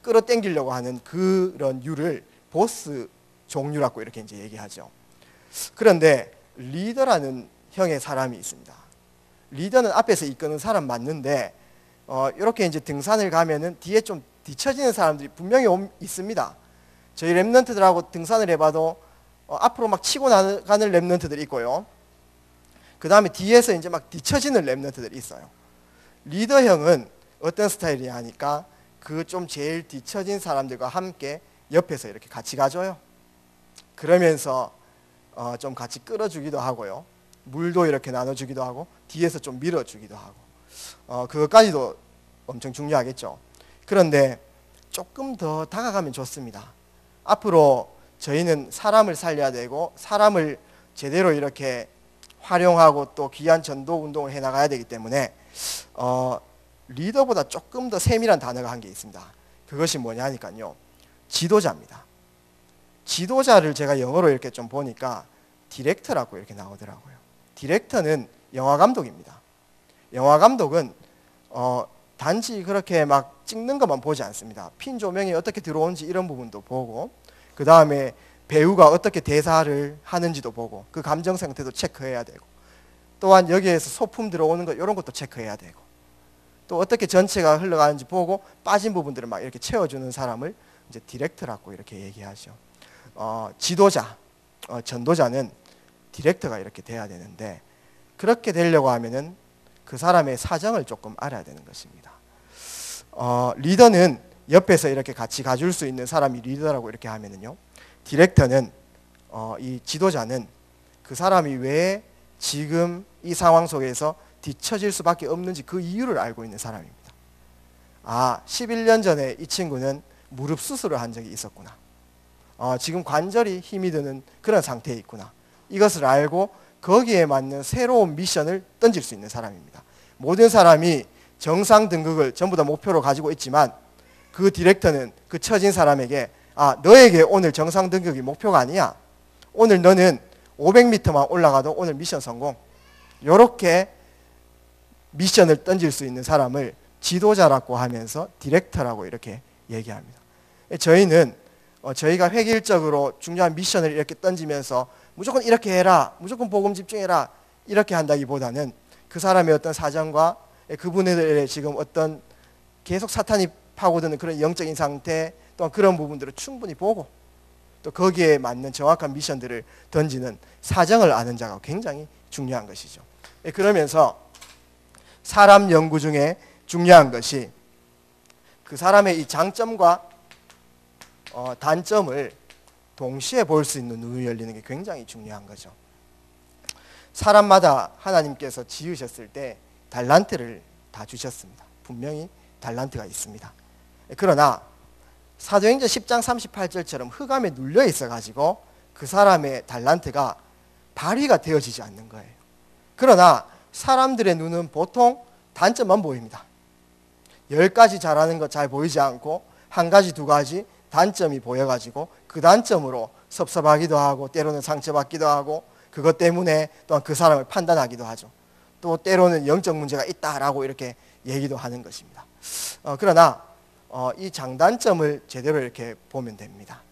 끌어당기려고 하는 그런 유를 보스 종류라고 이렇게 이제 얘기하죠. 그런데 리더라는 형의 사람이 있습니다. 리더는 앞에서 이끄는 사람 맞는데 이렇게 이제 등산을 가면은 뒤에 좀 뒤처지는 사람들이 분명히 있습니다. 저희 랩런트들하고 등산을 해봐도 앞으로 막 치고 나가는 랩런트들이 있고요. 그 다음에 뒤에서 이제 막 뒤처지는 랩런트들이 있어요. 리더형은 어떤 스타일이냐 하니까 그 좀 제일 뒤처진 사람들과 함께 옆에서 이렇게 같이 가줘요. 그러면서 좀 같이 끌어주기도 하고요. 물도 이렇게 나눠주기도 하고 뒤에서 좀 밀어주기도 하고, 그것까지도 엄청 중요하겠죠. 그런데 조금 더 다가가면 좋습니다. 앞으로 저희는 사람을 살려야 되고 사람을 제대로 이렇게 활용하고 또 귀한 전도 운동을 해나가야 되기 때문에 리더보다 조금 더 세밀한 단어가 한 게 있습니다. 그것이 뭐냐 하니까요, 지도자입니다. 지도자를 제가 영어로 이렇게 좀 보니까 디렉터라고 이렇게 나오더라고요. 디렉터는 영화 감독입니다. 영화 감독은 단지 그렇게 막 찍는 것만 보지 않습니다. 핀 조명이 어떻게 들어오는지 이런 부분도 보고, 그 다음에 배우가 어떻게 대사를 하는지도 보고, 그 감정 상태도 체크해야 되고, 또한 여기에서 소품 들어오는 것 이런 것도 체크해야 되고, 또 어떻게 전체가 흘러가는지 보고 빠진 부분들을 막 이렇게 채워주는 사람을 이제 디렉터라고 이렇게 얘기하죠. 지도자, 전도자는 디렉터가 이렇게 돼야 되는데, 그렇게 되려고 하면은 그 사람의 사정을 조금 알아야 되는 것입니다. 리더는 옆에서 이렇게 같이 가줄 수 있는 사람이 리더라고 이렇게 하면은요, 디렉터는 이 지도자는 그 사람이 왜 지금 이 상황 속에서 뒤처질 수밖에 없는지 그 이유를 알고 있는 사람입니다. 11년 전에 이 친구는 무릎 수술을 한 적이 있었구나. 지금 관절이 힘이 드는 그런 상태에 있구나. 이것을 알고 거기에 맞는 새로운 미션을 던질 수 있는 사람입니다. 모든 사람이 정상 등극을 전부 다 목표로 가지고 있지만, 그 디렉터는 그 처진 사람에게 너에게 오늘 정상 등극이 목표가 아니야. 오늘 너는 500m만 올라가도 오늘 미션 성공. 이렇게 미션을 던질 수 있는 사람을 지도자라고 하면서 디렉터라고 이렇게 얘기합니다. 저희는 저희가 획일적으로 중요한 미션을 이렇게 던지면서 무조건 이렇게 해라, 무조건 복음 집중해라 이렇게 한다기보다는 그 사람의 어떤 사정과 그분의 지금 어떤 계속 사탄이 파고드는 그런 영적인 상태 또한 그런 부분들을 충분히 보고 또 거기에 맞는 정확한 미션들을 던지는 사정을 아는 자가 굉장히 중요한 것이죠. 그러면서 사람 연구 중에 중요한 것이 그 사람의 이 장점과 단점을 동시에 볼 수 있는 눈이 열리는 게 굉장히 중요한 거죠. 사람마다 하나님께서 지으셨을 때 달란트를 다 주셨습니다. 분명히 달란트가 있습니다. 그러나 사도행전 10장 38절처럼 흑암에 눌려 있어가지고 그 사람의 달란트가 발휘가 되어지지 않는 거예요. 그러나 사람들의 눈은 보통 단점만 보입니다. 10가지 잘하는 것 잘 보이지 않고 한 가지 두 가지 단점이 보여가지고 그 단점으로 섭섭하기도 하고 때로는 상처받기도 하고 그것 때문에 또한 그 사람을 판단하기도 하죠. 또 때로는 영적 문제가 있다라고 이렇게 얘기도 하는 것입니다. 그러나 이 장단점을 제대로 이렇게 보면 됩니다.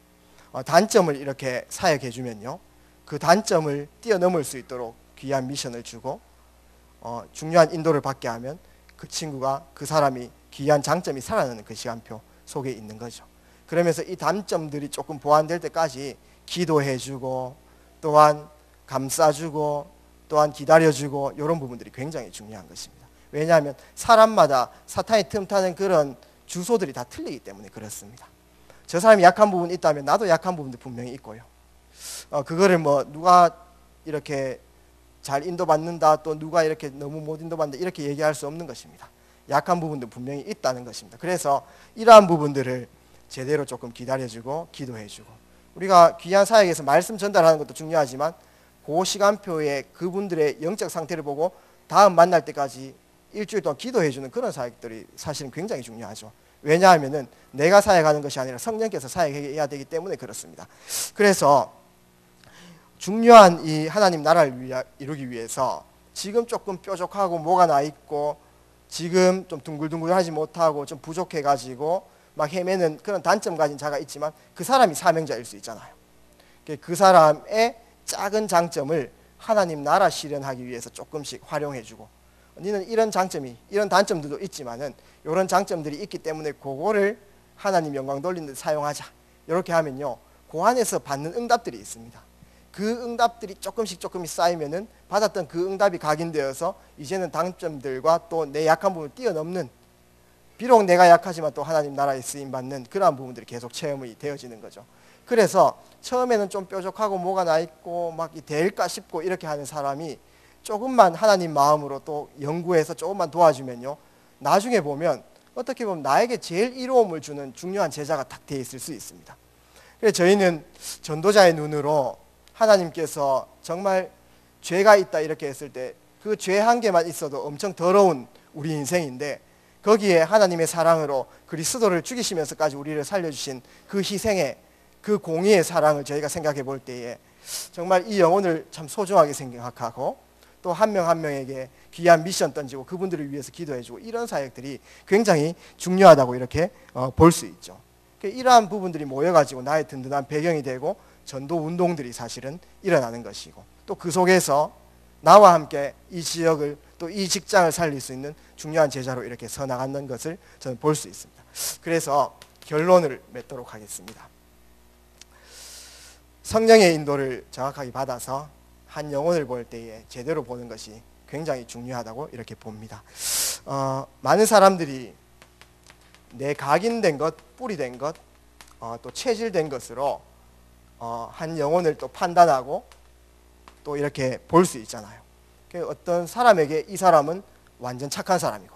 단점을 이렇게 사역해 주면요, 그 단점을 뛰어넘을 수 있도록 귀한 미션을 주고 중요한 인도를 받게 하면 그 친구가 그 사람이 귀한 장점이 살아나는 그 시간표 속에 있는 거죠. 그러면서 이 단점들이 조금 보완될 때까지 기도해 주고 또한 감싸주고 또한 기다려주고 이런 부분들이 굉장히 중요한 것입니다. 왜냐하면 사람마다 사탄이 틈타는 그런 주소들이 다 틀리기 때문에 그렇습니다. 저 사람이 약한 부분이 있다면 나도 약한 부분도 분명히 있고요. 그거를 뭐 누가 이렇게 잘 인도받는다 또 누가 이렇게 너무 못 인도받는다 이렇게 얘기할 수 없는 것입니다. 약한 부분도 분명히 있다는 것입니다. 그래서 이러한 부분들을 제대로 조금 기다려주고 기도해주고 우리가 귀한 사역에서 말씀 전달하는 것도 중요하지만 그 시간표에 그분들의 영적 상태를 보고 다음 만날 때까지 일주일 동안 기도해주는 그런 사역들이 사실은 굉장히 중요하죠. 왜냐하면은 내가 사역하는 것이 아니라 성령께서 사역해야 되기 때문에 그렇습니다. 그래서 중요한 이 하나님 나라를 이루기 위해서 지금 조금 뾰족하고 뭐가 나 있고 지금 좀 둥글둥글하지 못하고 좀 부족해가지고 막 헤매는 그런 단점 가진 자가 있지만 그 사람이 사명자일 수 있잖아요. 그 사람의 작은 장점을 하나님 나라 실현하기 위해서 조금씩 활용해주고 너는 이런 장점이 이런 단점들도 있지만은 이런 장점들이 있기 때문에 그거를 하나님 영광 돌리는 데 사용하자 이렇게 하면요 그 안에서 받는 응답들이 있습니다. 그 응답들이 조금씩 쌓이면은 받았던 그 응답이 각인되어서 이제는 단점들과 또 내 약한 부분을 뛰어넘는 비록 내가 약하지만 또 하나님 나라에 쓰임받는 그러한 부분들이 계속 체험이 되어지는 거죠. 그래서 처음에는 좀 뾰족하고 뭐가 나 있고 막 될까 싶고 이렇게 하는 사람이 조금만 하나님 마음으로 또 연구해서 조금만 도와주면요 나중에 보면 어떻게 보면 나에게 제일 이로움을 주는 중요한 제자가 딱 돼 있을 수 있습니다. 그래서 저희는 전도자의 눈으로 하나님께서 정말 죄가 있다 이렇게 했을 때 그 죄 한 개만 있어도 엄청 더러운 우리 인생인데 거기에 하나님의 사랑으로 그리스도를 죽이시면서까지 우리를 살려주신 그 희생의 그 공의의 사랑을 저희가 생각해 볼 때에 정말 이 영혼을 참 소중하게 생각하고 또 한 명 한 명에게 귀한 미션 던지고 그분들을 위해서 기도해주고 이런 사역들이 굉장히 중요하다고 이렇게 볼 수 있죠. 이러한 부분들이 모여가지고 나의 든든한 배경이 되고 전도 운동들이 사실은 일어나는 것이고 또 그 속에서 나와 함께 이 지역을 또 이 직장을 살릴 수 있는 중요한 제자로 이렇게 서 나가는 것을 저는 볼 수 있습니다. 그래서 결론을 맺도록 하겠습니다. 성령의 인도를 정확하게 받아서 한 영혼을 볼 때에 제대로 보는 것이 굉장히 중요하다고 이렇게 봅니다. 많은 사람들이 내 각인된 것, 뿌리된 것, 또 체질된 것으로 한 영혼을 또 판단하고 또 이렇게 볼 수 있잖아요. 어떤 사람에게 이 사람은 완전 착한 사람이고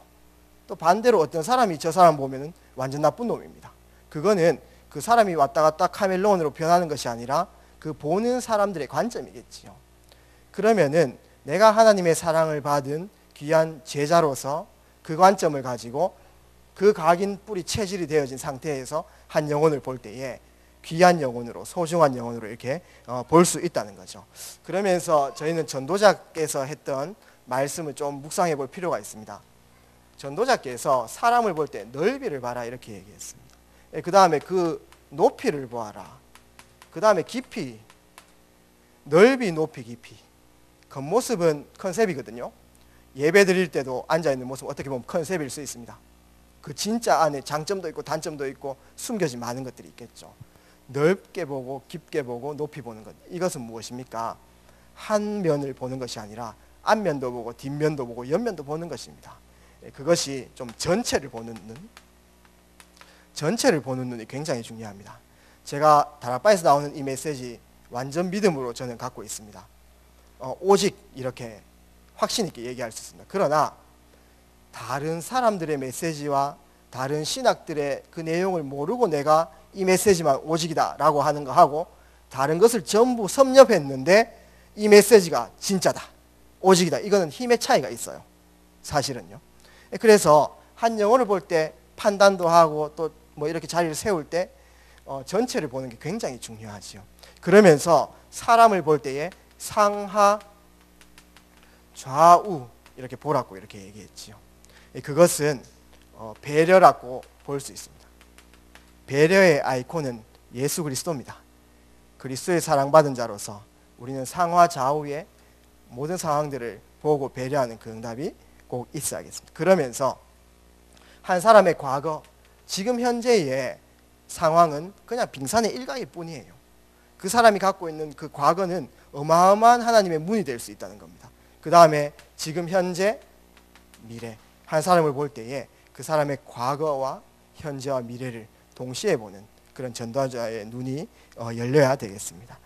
또 반대로 어떤 사람이 저 사람 보면은 완전 나쁜 놈입니다. 그거는 그 사람이 왔다 갔다 카멜레온으로 변하는 것이 아니라 그 보는 사람들의 관점이겠지요. 그러면은 내가 하나님의 사랑을 받은 귀한 제자로서 그 관점을 가지고 그 각인 뿌리 체질이 되어진 상태에서 한 영혼을 볼 때에 귀한 영혼으로 소중한 영혼으로 이렇게 볼 수 있다는 거죠. 그러면서 저희는 전도자께서 했던 말씀을 좀 묵상해 볼 필요가 있습니다. 전도자께서 사람을 볼 때 넓이를 봐라 이렇게 얘기했습니다. 그 다음에 그 높이를 보아라. 그 다음에 깊이, 넓이, 높이, 깊이. 겉모습은 컨셉이거든요. 예배 드릴 때도 앉아있는 모습 어떻게 보면 컨셉일 수 있습니다. 그 진짜 안에 장점도 있고 단점도 있고 숨겨진 많은 것들이 있겠죠. 넓게 보고 깊게 보고 높이 보는 것, 이것은 무엇입니까? 한 면을 보는 것이 아니라 앞면도 보고 뒷면도 보고 옆면도 보는 것입니다. 그것이 좀 전체를 보는 눈이 굉장히 중요합니다. 제가 다락방에서 나오는 이 메시지 완전 믿음으로 저는 갖고 있습니다. 오직 이렇게 확신 있게 얘기할 수 있습니다. 그러나 다른 사람들의 메시지와 다른 신학들의 그 내용을 모르고 내가 이 메시지만 오직이다 라고 하는 거하고 다른 것을 전부 섭렵했는데 이 메시지가 진짜다, 오직이다, 이거는 힘의 차이가 있어요, 사실은요. 그래서 한 영혼을 볼 때 판단도 하고 또 뭐 이렇게 자리를 세울 때 전체를 보는 게 굉장히 중요하지요. 그러면서 사람을 볼 때에 상하 좌우 이렇게 보라고 이렇게 얘기했지요. 그것은 배려라고 볼 수 있습니다. 배려의 아이콘은 예수 그리스도입니다. 그리스도의 사랑받은 자로서 우리는 상하 좌우의 모든 상황들을 보고 배려하는 그 응답이 꼭 있어야겠습니다. 그러면서 한 사람의 과거, 지금 현재의 상황은 그냥 빙산의 일각일 뿐이에요. 그 사람이 갖고 있는 그 과거는 어마어마한 하나님의 문이 될 수 있다는 겁니다. 그 다음에 지금 현재 미래, 한 사람을 볼 때에 그 사람의 과거와 현재와 미래를 동시에 보는 그런 전도자의 눈이 열려야 되겠습니다.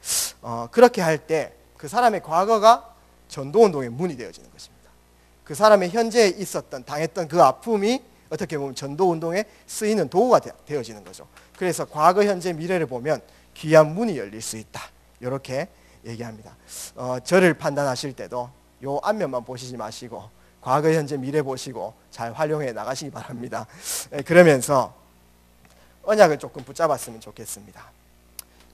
그렇게 할 때 그 사람의 과거가 전도운동의 문이 되어지는 것입니다. 그 사람의 현재에 있었던 당했던 그 아픔이 어떻게 보면 전도운동에 쓰이는 도구가 되어지는 거죠. 그래서 과거, 현재, 미래를 보면 귀한 문이 열릴 수 있다, 이렇게 얘기합니다. 저를 판단하실 때도 요 앞면만 보시지 마시고 과거, 현재, 미래 보시고 잘 활용해 나가시기 바랍니다. 그러면서 언약을 조금 붙잡았으면 좋겠습니다.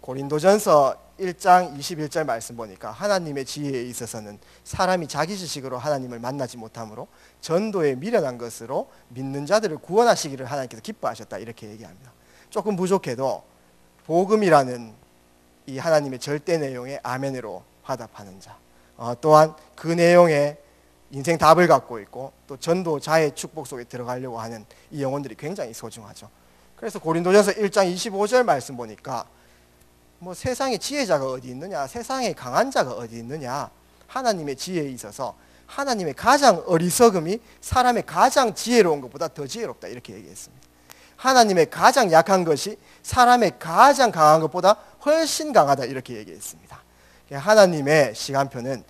고린도전서 1장 21절 말씀 보니까 하나님의 지혜에 있어서는 사람이 자기 지식으로 하나님을 만나지 못하므로 전도에 미련한 것으로 믿는 자들을 구원하시기를 하나님께서 기뻐하셨다, 이렇게 얘기합니다. 조금 부족해도 복음이라는 이 하나님의 절대 내용에 아멘으로 화답하는 자, 또한 그 내용에 인생 답을 갖고 있고 또 전도자의 축복 속에 들어가려고 하는 이 영혼들이 굉장히 소중하죠. 그래서 고린도전서 1장 25절 말씀 보니까 뭐 세상에 지혜자가 어디 있느냐, 세상에 강한 자가 어디 있느냐, 하나님의 지혜에 있어서 하나님의 가장 어리석음이 사람의 가장 지혜로운 것보다 더 지혜롭다, 이렇게 얘기했습니다. 하나님의 가장 약한 것이 사람의 가장 강한 것보다 훨씬 강하다, 이렇게 얘기했습니다. 하나님의 시간표는,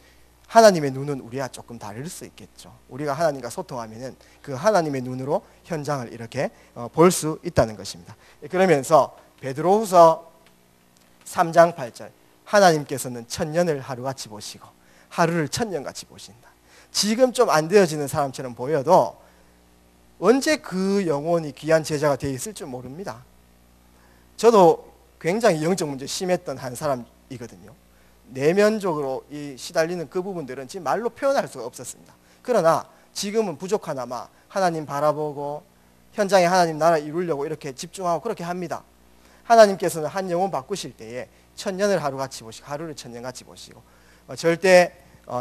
하나님의 눈은 우리와 조금 다를 수 있겠죠. 우리가 하나님과 소통하면은 그 하나님의 눈으로 현장을 이렇게 볼 수 있다는 것입니다. 그러면서 베드로후서 3장 8절, 하나님께서는 천년을 하루같이 보시고 하루를 천년같이 보신다. 지금 좀 안 되어지는 사람처럼 보여도 언제 그 영혼이 귀한 제자가 되어 있을 줄 모릅니다. 저도 굉장히 영적 문제 심했던 한 사람이거든요. 내면적으로 이 시달리는 그 부분들은 지금 말로 표현할 수가 없었습니다. 그러나 지금은 부족하나마 하나님 바라보고 현장에 하나님 나라 이루려고 이렇게 집중하고 그렇게 합니다. 하나님께서는 한 영혼 바꾸실 때에 천년을 하루같이 보시고 하루를 천년같이 보시고 절대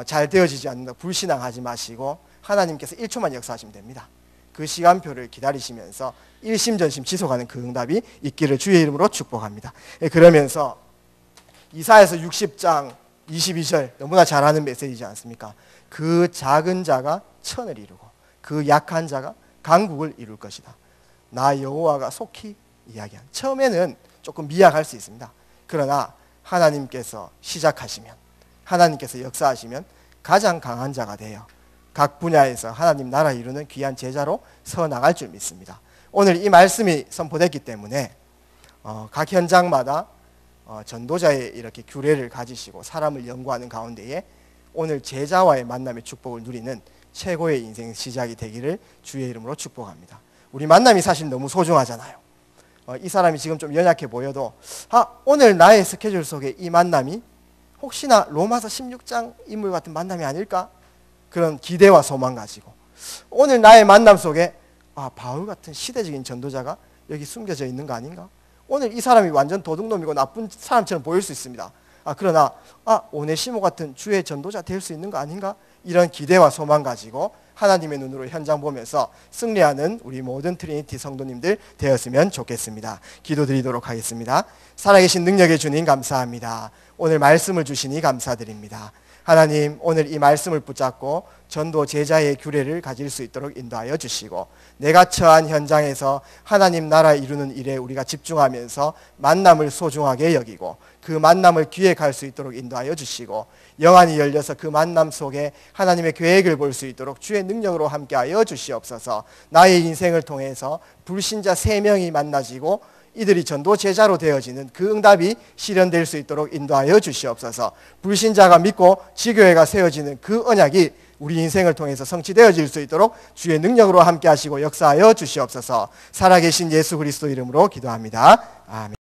잘 되어지지 않는다 불신앙하지 마시고 하나님께서 1초만 역사하시면 됩니다. 그 시간표를 기다리시면서 일심전심 지속하는 그 응답이 있기를 주의 이름으로 축복합니다. 그러면서 이사야서 60장 22절 너무나 잘 아는 메시지지 않습니까? 그 작은 자가 천을 이루고 그 약한 자가 강국을 이룰 것이다. 나 여호와가 속히 이야기한. 처음에는 조금 미약할 수 있습니다. 그러나 하나님께서 시작하시면, 하나님께서 역사하시면 가장 강한 자가 되어 각 분야에서 하나님 나라 이루는 귀한 제자로 서 나갈 줄 믿습니다. 오늘 이 말씀이 선포됐기 때문에 각 현장마다 전도자의 이렇게 규례를 가지시고 사람을 연구하는 가운데에 오늘 제자와의 만남의 축복을 누리는 최고의 인생 시작이 되기를 주의 이름으로 축복합니다. 우리 만남이 사실 너무 소중하잖아요. 이 사람이 지금 좀 연약해 보여도 오늘 나의 스케줄 속에 이 만남이 혹시나 로마서 16장 인물 같은 만남이 아닐까? 그런 기대와 소망 가지고 오늘 나의 만남 속에 바울 같은 시대적인 전도자가 여기 숨겨져 있는 거 아닌가? 오늘 이 사람이 완전 도둑놈이고 나쁜 사람처럼 보일 수 있습니다. 그러나 오네시모 같은 주의 전도자 될 수 있는 거 아닌가? 이런 기대와 소망 가지고 하나님의 눈으로 현장 보면서 승리하는 우리 모든 트리니티 성도님들 되었으면 좋겠습니다. 기도드리도록 하겠습니다. 살아계신 능력의 주님 감사합니다. 오늘 말씀을 주시니 감사드립니다. 하나님, 오늘 이 말씀을 붙잡고 전도 제자의 규례를 가질 수 있도록 인도하여 주시고, 내가 처한 현장에서 하나님 나라 이루는 일에 우리가 집중하면서 만남을 소중하게 여기고 그 만남을 기획할 수 있도록 인도하여 주시고, 영안이 열려서 그 만남 속에 하나님의 계획을 볼 수 있도록 주의 능력으로 함께하여 주시옵소서. 나의 인생을 통해서 불신자 3명이 만나지고 이들이 전도 제자로 되어지는 그 응답이 실현될 수 있도록 인도하여 주시옵소서. 불신자가 믿고 지교회가 세워지는 그 언약이 우리 인생을 통해서 성취되어질 수 있도록 주의 능력으로 함께 하시고 역사하여 주시옵소서. 살아계신 예수 그리스도 이름으로 기도합니다. 아멘.